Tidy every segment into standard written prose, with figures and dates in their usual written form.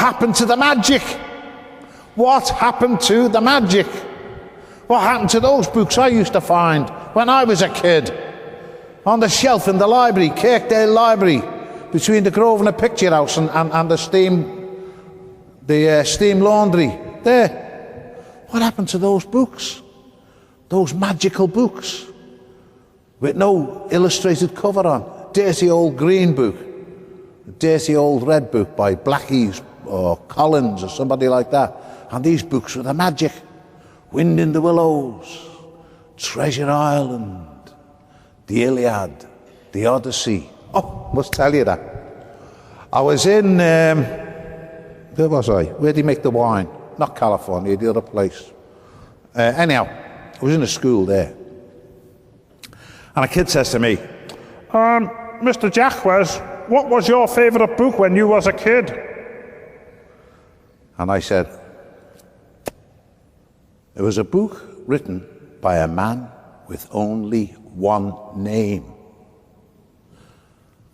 happened to the magic? What happened to the magic? What happened to those books I used to find when I was a kid? On the shelf in the library, Kirkdale Library, between the Grosvenor Picture House and the steam laundry. There. What happened to those books? Those magical books with no illustrated cover on. Dirty old green book, a dirty old red book by Blackies or Collins or somebody like that. And these books were the magic. Wind in the Willows, Treasure Island, the Iliad, the Odyssey. Oh, must tell you that. I was in, where was I? Where did he make the wine? Not California, the other place. Anyhow, I was in a school there. And a kid says to me, Mr. Jacques, what was your favourite book when you was a kid? And I said, it was a book written by a man with only one name.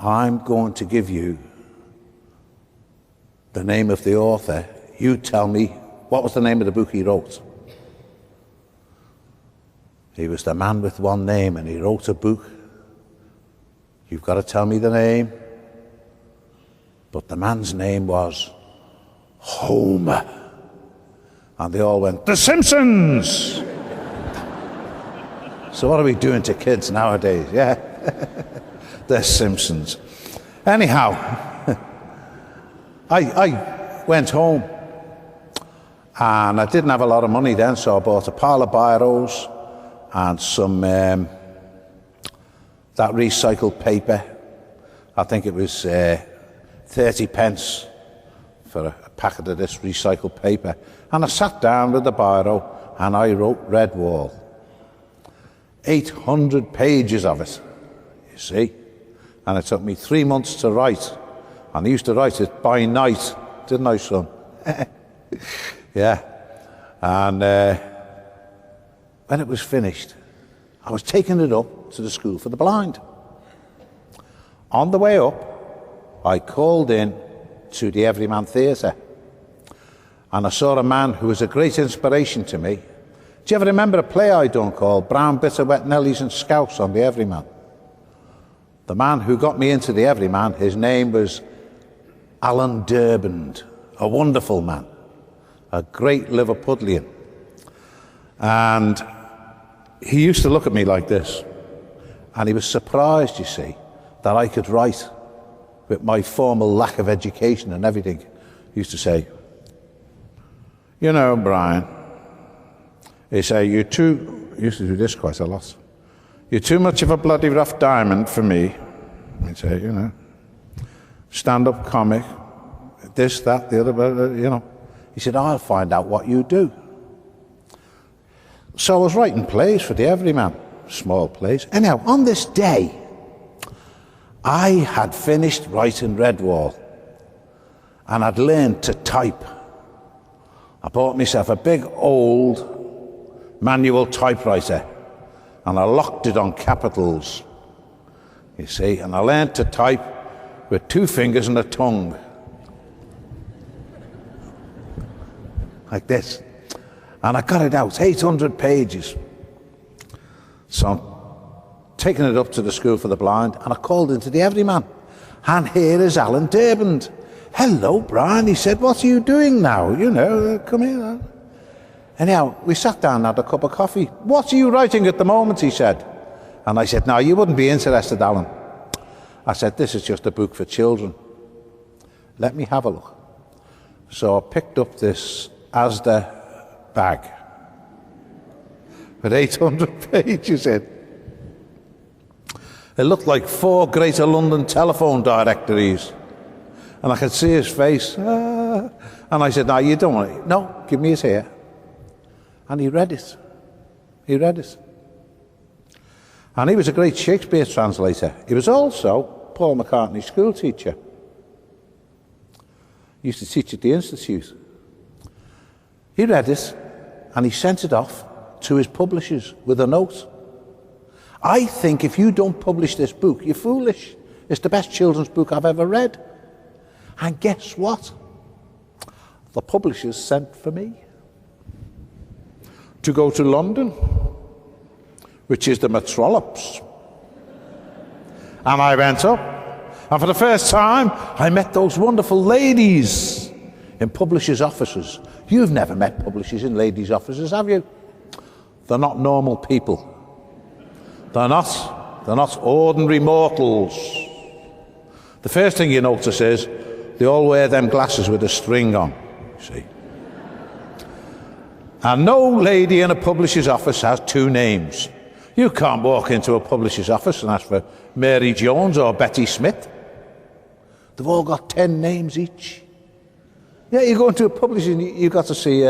I'm going to give you the name of the author. You tell me what was the name of the book he wrote. He was the man with one name, and he wrote a book. You've got to tell me the name. But the man's name was Homer. And they all went, The Simpsons! So what are we doing to kids nowadays? Yeah, The Simpsons. Anyhow, I went home, and I didn't have a lot of money then, so I bought a pile of biros and some that recycled paper. I think it was 30 pence for a packet of this recycled paper. And I sat down with the biro and I wrote Redwall. 800 pages of it, you see. And it took me 3 months to write. And I used to write it by night, didn't I, son? Yeah. And when it was finished, I was taking it up to the school for the blind. On the way up, I called in to the Everyman Theatre, and I saw a man who was a great inspiration to me. Do you ever remember a play I done called Brown Bitter Wet Nellies and Scouts on the Everyman? The man who got me into the Everyman, his name was Alan Durband, a wonderful man, a great Liverpudlian. And he used to look at me like this, and he was surprised, you see, that I could write with my formal lack of education and everything. He used to say, you know, Brian, he used to do this quite a lot. You're too much of a bloody rough diamond for me. He'd say, you know, stand-up comic, this, that, the other, you know. He said, I'll find out what you do. So I was writing plays for the Everyman, small plays. Anyhow, on this day, I had finished writing Redwall, and I'd learned to type. I bought myself a big old manual typewriter, and I locked it on capitals, you see, and I learned to type with 2 fingers and a tongue. Like this. And I got it out, 800 pages. So I'm taking it up to the school for the blind, and I called into the Everyman. And here is Alan Durband. Hello, Brian, he said, what are you doing now? You know, come here. Anyhow, we sat down and had a cup of coffee. What are you writing at the moment, he said. And I said, no, you wouldn't be interested, Alan. I said, this is just a book for children. Let me have a look. So I picked up this Asda bag with 800 pages in. It looked like 4 Greater London telephone directories. And I could see his face. And I said, no, you don't want it. No, give me his here. And he read it. He read it. And he was a great Shakespeare translator. He was also Paul McCartney's school teacher. He used to teach at the Institute. He read it, and he sent it off to his publishers with a note. I think if you don't publish this book, you're foolish. It's the best children's book I've ever read. And guess what? the publishers sent for me to go to London, which is the metropolis. And I went up, and for the first time, I met those wonderful ladies in publishers' offices. You've never met publishers in ladies' offices, have you? They're not normal people. They're not ordinary mortals. The first thing you notice is they all wear them glasses with a string on, you see. And no lady in a publisher's office has two names. You can't walk into a publisher's office and ask for Mary Jones or Betty Smith. They've all got 10 names each. Yeah, you go into a publisher and you've got to see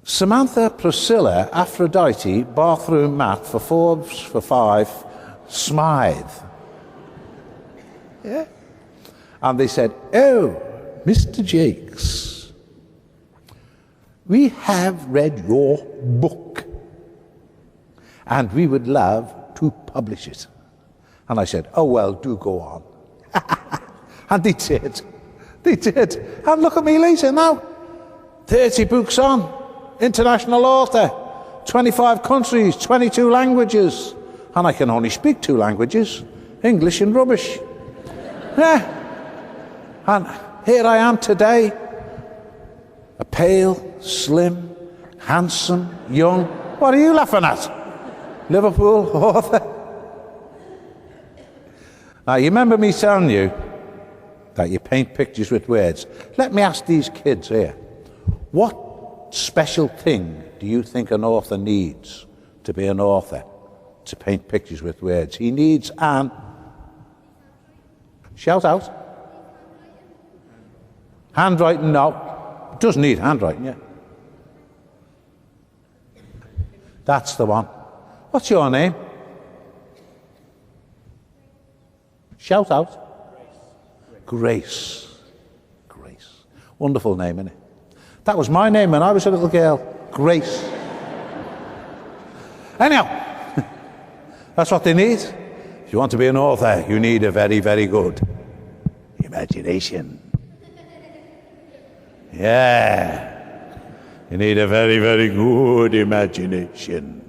Samantha, Priscilla, Aphrodite, Bathroom Matt, for Forbes, for 5, Smythe. Yeah. And they said, oh, Mr. Jacques, we have read your book and we would love to publish it. And I said, oh, well, do go on. And they did. They did. And look at me later now. 30 books on. International author. 25 countries, 22 languages. And I can only speak 2 languages. English and rubbish. Yeah. And here I am today. A pale, slim, handsome, young. What are you laughing at? Liverpool author. Now, you remember me telling you that you paint pictures with words. Let me ask these kids here, what special thing do you think an author needs to be an author? To paint pictures with words. He needs an... Shout out. Handwriting, no. Doesn't need handwriting, yeah. That's the one. What's your name? Shout out. Grace. Grace. Wonderful name, isn't it? That was my name when I was a little girl. Grace. Anyhow, that's what they need. If you want to be an author, you need a very, very good imagination. Yeah. You need a very, very good imagination.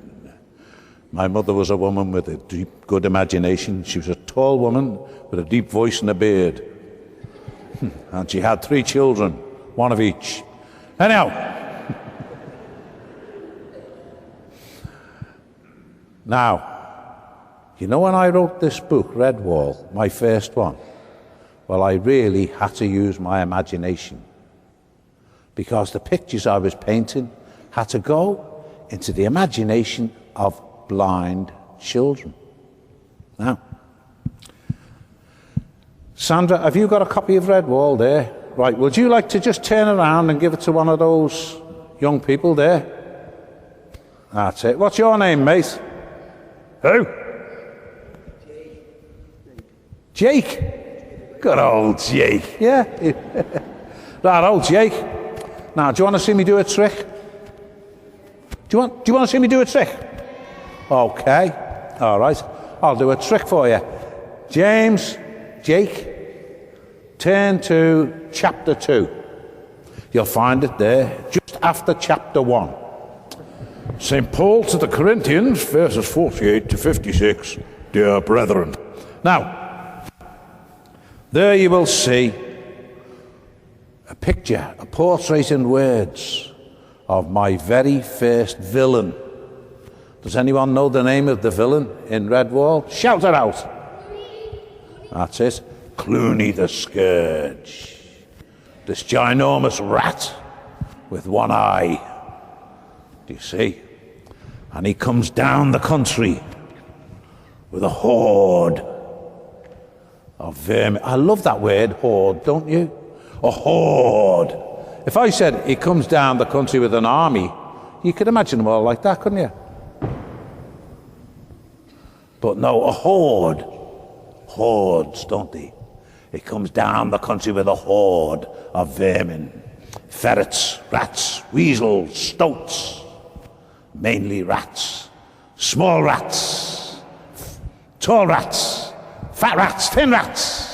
My mother was a woman with a deep, good imagination. She was a tall woman with a deep voice and a beard. And she had 3 children, 1 of each. Anyhow. Now, you know when I wrote this book, Redwall, my first one? Well, I really had to use my imagination. Because the pictures I was painting had to go into the imagination of blind children. Now, Sandra, have you got a copy of Redwall there? Right, would you like to just turn around and give it to one of those young people there? That's it. What's your name, mate? Who? Jake. Good old Jake. Yeah. Right, old Jake. Now, do you want to see me do a trick? Do you want to see me do a trick? Okay. All right. I'll do a trick for you. James, Jake, turn to chapter 2. You'll find it there, just after chapter 1. St. Paul to the Corinthians, verses 48 to 56, dear brethren. Now, there you will see a picture, a portrait in words of my very first villain. Does anyone know the name of the villain in Redwall? Shout it out. That's it. Clooney the Scourge. This ginormous rat with one eye. Do you see? And he comes down the country with a horde of vermin. I love that word, horde, don't you? A horde. If I said he comes down the country with an army, you could imagine them all like that, couldn't you? But no, a horde. Hordes, don't they? It comes down the country with a horde of vermin. Ferrets, rats, weasels, stoats. Mainly rats. Small rats. Tall rats. Fat rats, thin rats.